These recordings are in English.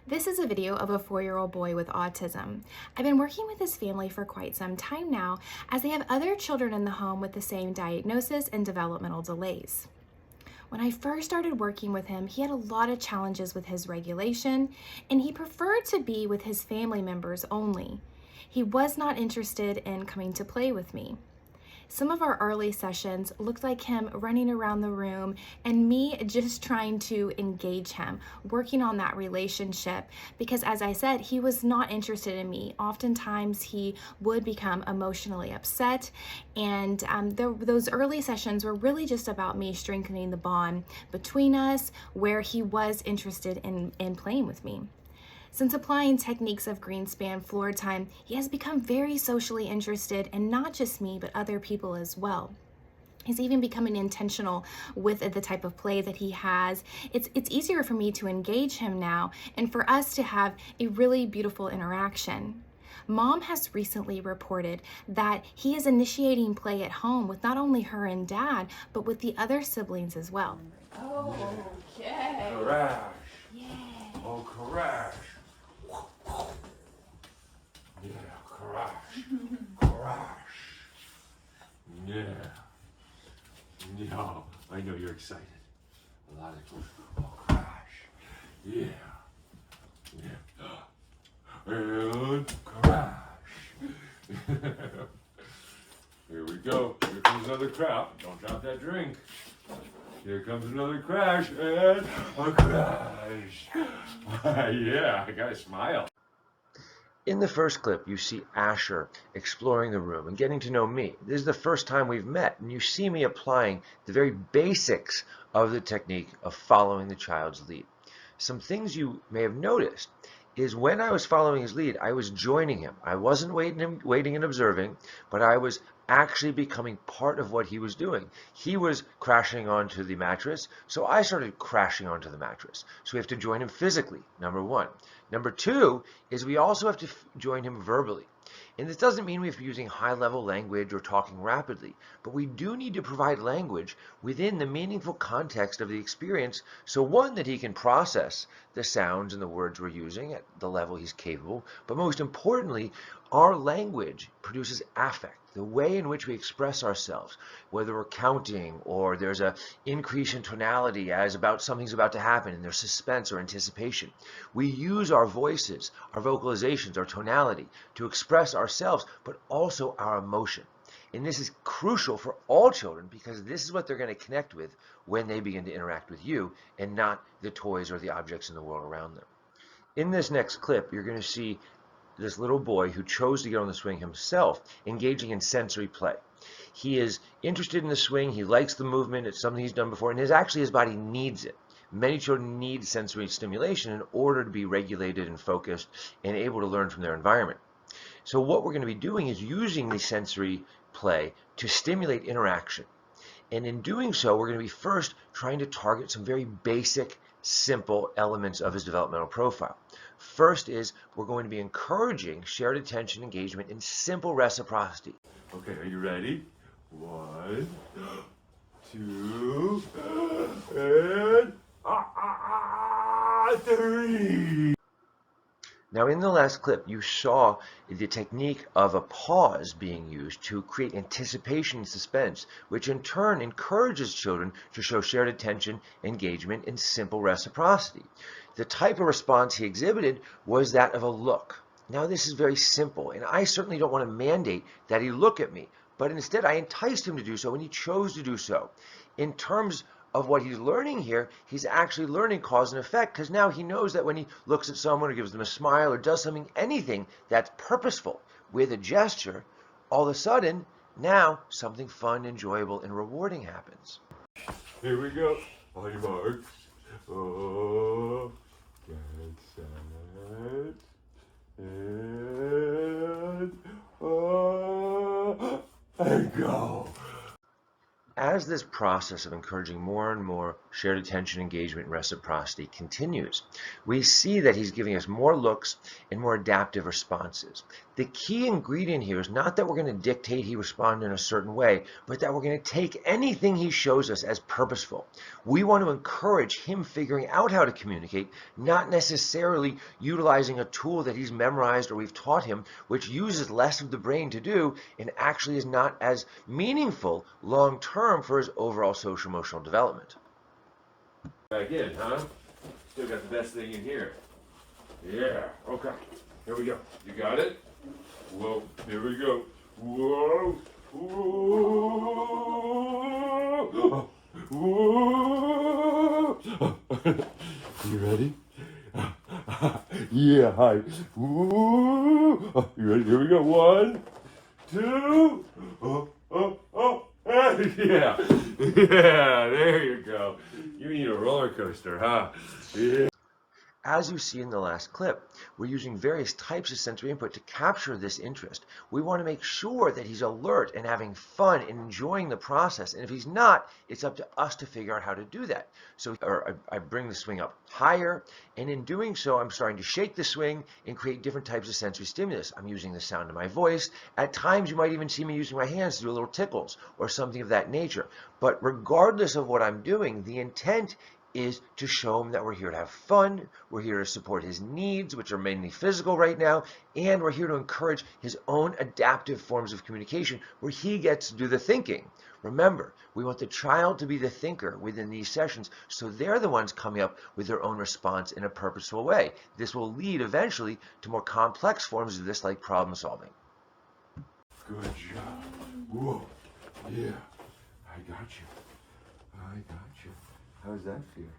This is a video of a 4-year-old boy with autism. I've been working with his family for quite some time now, as they have other children in the home with the same diagnosis and developmental delays. When I first started working with him, he had a lot of challenges with his regulation, and he preferred to be with his family members only. He was not interested in coming to play with me. Some of our early sessions looked like him running around the room and me just trying to engage him, working on that relationship, because as I said, he was not interested in me. Oftentimes he would become emotionally upset, and those early sessions were really just about me strengthening the bond between us, where he was interested in playing with me. Since applying techniques of Greenspan Floortime, he has become very socially interested in not just me, but other people as well. He's even becoming intentional with the type of play that he has. It's easier for me to engage him now and for us to have a really beautiful interaction. Mom has recently reported that he is initiating play at home with not only her and dad, but with the other siblings as well. Okay. Crash. Yeah. Oh, crash. Yeah, crash. Crash. Yeah. No, I know you're excited. A lot of oh, crash. Yeah. Yeah. And crash. Here we go. Here comes another crash. Don't drop that drink. Here comes another crash and a crash. Yeah, I gotta smile. In the first clip, you see Asher exploring the room and getting to know me. This is the first time we've met, and you see me applying the very basics of the technique of following the child's lead. Some things you may have noticed is when I was following his lead, I was joining him. I wasn't waiting and observing, but I was actually becoming part of what he was doing. He was crashing onto the mattress, so I started crashing onto the mattress. So we have to join him physically, number one. Number two is we also have to join him verbally. And this doesn't mean we have to be using high-level language or talking rapidly, but we do need to provide language within the meaningful context of the experience, so one, that he can process the sounds and the words we're using at the level he's capable, but most importantly, our language produces affect, the way in which we express ourselves, whether we're counting or there's an increase in tonality as about something's about to happen and there's suspense or anticipation. We use our voices, our vocalizations, our tonality to express ourselves, but also our emotion. And this is crucial for all children because this is what they're going to connect with when they begin to interact with you and not the toys or the objects in the world around them. In this next clip, you're going to see this little boy who chose to get on the swing himself engaging in sensory play. He is interested in the swing, he likes the movement, it's something he's done before, and actually his body needs it. Many children need sensory stimulation in order to be regulated and focused and able to learn from their environment. So what we're going to be doing is using the sensory play to stimulate interaction. And in doing so, we're going to be first trying to target some very basic, simple elements of his developmental profile. First is we're going to be encouraging shared attention, engagement, and simple reciprocity. Okay, are you ready? 1, 2, and 3. Now, in the last clip, you saw the technique of a pause being used to create anticipation and suspense, which in turn encourages children to show shared attention, engagement, and simple reciprocity. The type of response he exhibited was that of a look. Now, this is very simple, and I certainly don't want to mandate that he look at me, but instead I enticed him to do so, and he chose to do so. In terms of what he's learning here, he's actually learning cause and effect, because now he knows that when he looks at someone or gives them a smile or does something, anything that's purposeful with a gesture, all of a sudden, now something fun, enjoyable, and rewarding happens. Here we go. On your marks. Oh, get set, and go. As this process of encouraging more and more shared attention, engagement, and reciprocity continues. We see that he's giving us more looks and more adaptive responses. The key ingredient here is not that we're going to dictate he respond in a certain way, but that we're going to take anything he shows us as purposeful. We want to encourage him figuring out how to communicate, not necessarily utilizing a tool that he's memorized or we've taught him, which uses less of the brain to do and actually is not as meaningful long term for his overall social emotional development. Back in, huh? Still got the best thing in here. Yeah, okay. Here we go. You got it? Whoa, here we go. Whoa, whoa, whoa. You ready? Yeah, hi. Whoa. You ready? Here we go. 1, 2. Yeah. Yeah, there you go. You need a roller coaster, huh? Yeah. As you see in the last clip, we're using various types of sensory input to capture this interest. We want to make sure that he's alert and having fun and enjoying the process. And if he's not, it's up to us to figure out how to do that. So I bring the swing up higher, and in doing so, I'm starting to shake the swing and create different types of sensory stimulus. I'm using the sound of my voice. At times, you might even see me using my hands to do a little tickles or something of that nature. But regardless of what I'm doing, the intent is to show him that we're here to have fun, we're here to support his needs, which are mainly physical right now, and we're here to encourage his own adaptive forms of communication where he gets to do the thinking. Remember, we want the child to be the thinker within these sessions, so they're the ones coming up with their own response in a purposeful way. This will lead eventually to more complex forms of this, like problem solving. Good job. Whoa. Yeah. I got you. I got you. How's that feel?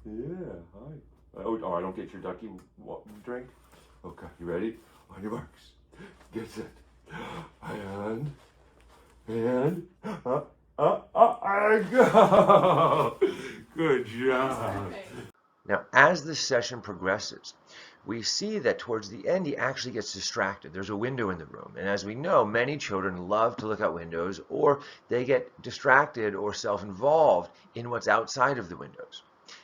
Yeah, hi. Oh, I don't get your ducky drink? Okay, you ready? On your marks. Get set. And go! Good job. Now, as the session progresses, we see that towards the end, he actually gets distracted. There's a window in the room. And as we know, many children love to look out windows, or they get distracted or self-involved in what's outside of the windows.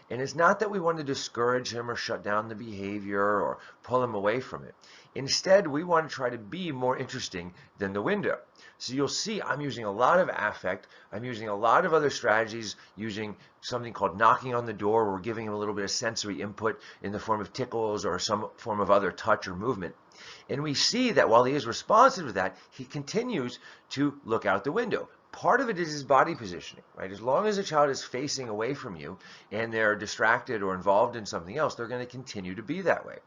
And it's not that we want to discourage him or shut down the behavior or pull him away from it. Instead, we want to try to be more interesting than the window. So you'll see I'm using a lot of affect. I'm using a lot of other strategies, using something called knocking on the door, where we're giving him a little bit of sensory input in the form of tickles or some form of other touch or movement. And we see that while he is responsive to that, he continues to look out the window. Part of it is his body positioning, right? As long as a child is facing away from you and they're distracted or involved in something else, they're going to continue to be that way.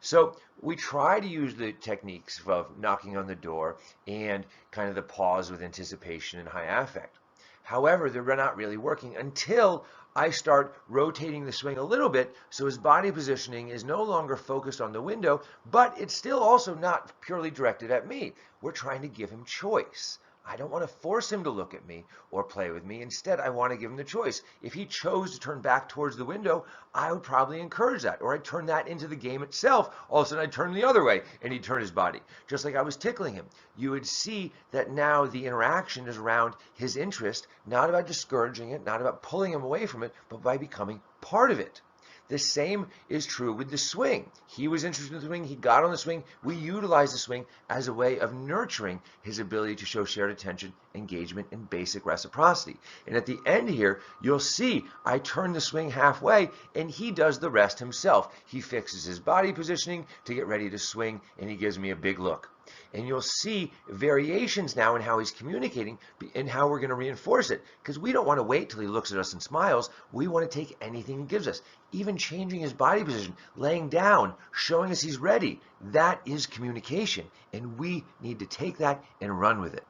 So we try to use the techniques of knocking on the door and kind of the pause with anticipation and high affect. However, they're not really working until I start rotating the swing a little bit so his body positioning is no longer focused on the window, but it's still also not purely directed at me. We're trying to give him choice. I don't want to force him to look at me or play with me. Instead, I want to give him the choice. If he chose to turn back towards the window, I would probably encourage that. Or I'd turn that into the game itself. All of a sudden, I'd turn the other way and he'd turn his body. Just like I was tickling him. You would see that now the interaction is around his interest, not about discouraging it, not about pulling him away from it, but by becoming part of it. The same is true with the swing. He was interested in the swing. He got on the swing. We utilize the swing as a way of nurturing his ability to show shared attention, engagement, and basic reciprocity. And at the end here, you'll see I turn the swing halfway, and he does the rest himself. He fixes his body positioning to get ready to swing, and he gives me a big look. And you'll see variations now in how he's communicating and how we're going to reinforce it. Because we don't want to wait till he looks at us and smiles. We want to take anything he gives us. Even changing his body position, laying down, showing us he's ready. That is communication. And we need to take that and run with it.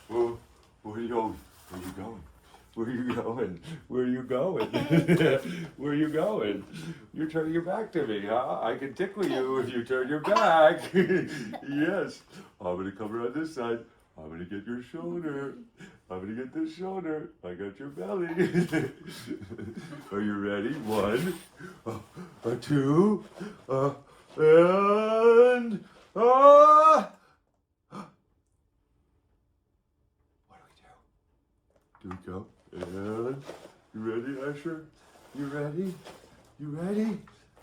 Well, where are you going? Where are you going? Where are you going? Where are you going? Where are you going? You're turning your back to me, huh? I can tickle you if you turn your back. Yes. I'm going to come around this side. I'm going to get your shoulder. I'm going to get this shoulder. I got your belly. Are you ready? 1, 2, and... What do we do? Do we go? And You ready, Asher? You ready? You ready?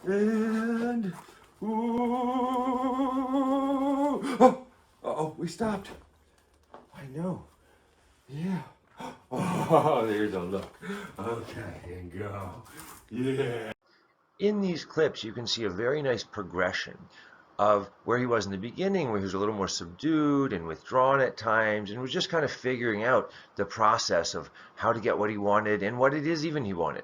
And ooh. Oh, we stopped. I know. Yeah. Oh, there's a look. Okay, and go. Yeah. In these clips, you can see a very nice progression of where he was in the beginning, where he was a little more subdued and withdrawn at times, and was just kind of figuring out the process of how to get what he wanted and what it is even he wanted.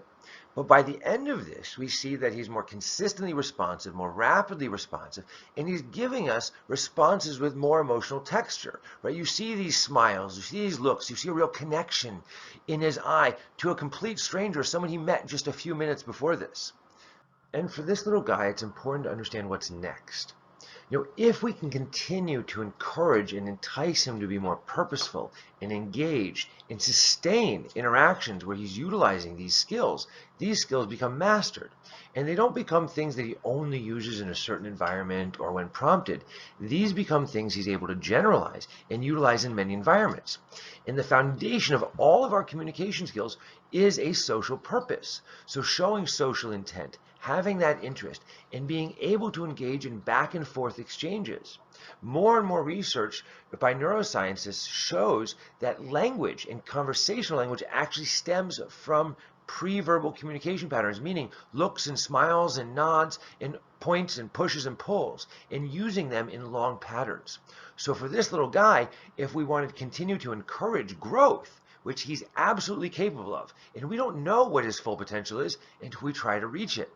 But by the end of this, we see that he's more consistently responsive, more rapidly responsive, and he's giving us responses with more emotional texture, right? You see these smiles, you see these looks, you see a real connection in his eye to a complete stranger, someone he met just a few minutes before this. And for this little guy, it's important to understand what's next. If we can continue to encourage and entice him to be more purposeful and engaged and sustain interactions where he's utilizing these skills become mastered. And they don't become things that he only uses in a certain environment or when prompted. These become things he's able to generalize and utilize in many environments. And the foundation of all of our communication skills is a social purpose. So showing social intent, having that interest, and being able to engage in back and forth exchanges. More and more research by neuroscientists shows that language and conversational language actually stems from pre-verbal communication patterns, meaning looks and smiles and nods and points and pushes and pulls, and using them in long patterns. So for this little guy, if we want to continue to encourage growth, which he's absolutely capable of, and we don't know what his full potential is until we try to reach it.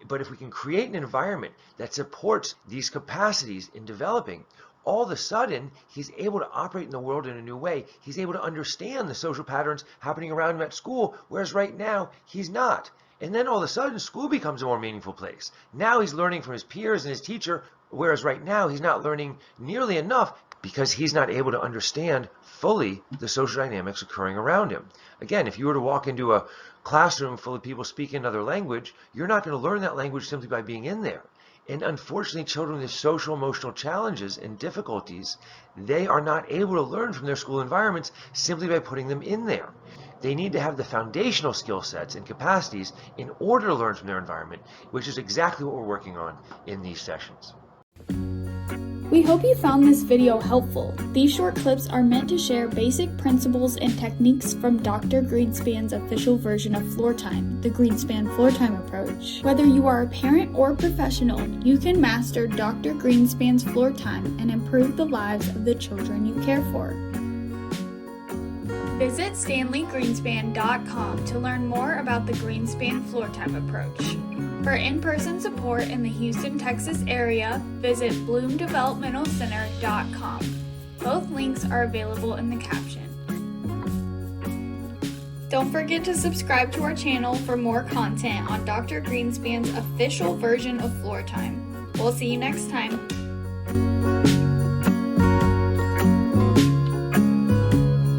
But if we can create an environment that supports these capacities in developing, all of a sudden, he's able to operate in the world in a new way. He's able to understand the social patterns happening around him at school, whereas right now, he's not. And then all of a sudden, school becomes a more meaningful place. Now he's learning from his peers and his teacher, whereas right now, he's not learning nearly enough because he's not able to understand fully the social dynamics occurring around him. Again, if you were to walk into a classroom full of people speaking another language, you're not going to learn that language simply by being in there. And unfortunately, children with social emotional challenges and difficulties, they are not able to learn from their school environments simply by putting them in there. They need to have the foundational skill sets and capacities in order to learn from their environment, which is exactly what we're working on in these sessions. We hope you found this video helpful. These short clips are meant to share basic principles and techniques from Dr. Greenspan's official version of Floortime, the Greenspan Floortime approach. Whether you are a parent or professional, you can master Dr. Greenspan's Floortime and improve the lives of the children you care for. Visit StanleyGreenspan.com to learn more about the Greenspan Floortime approach. For in-person support in the Houston, Texas area, visit BloomDevelopmentalCenter.com. Both links are available in the caption. Don't forget to subscribe to our channel for more content on Dr. Greenspan's official version of Floortime. We'll see you next time.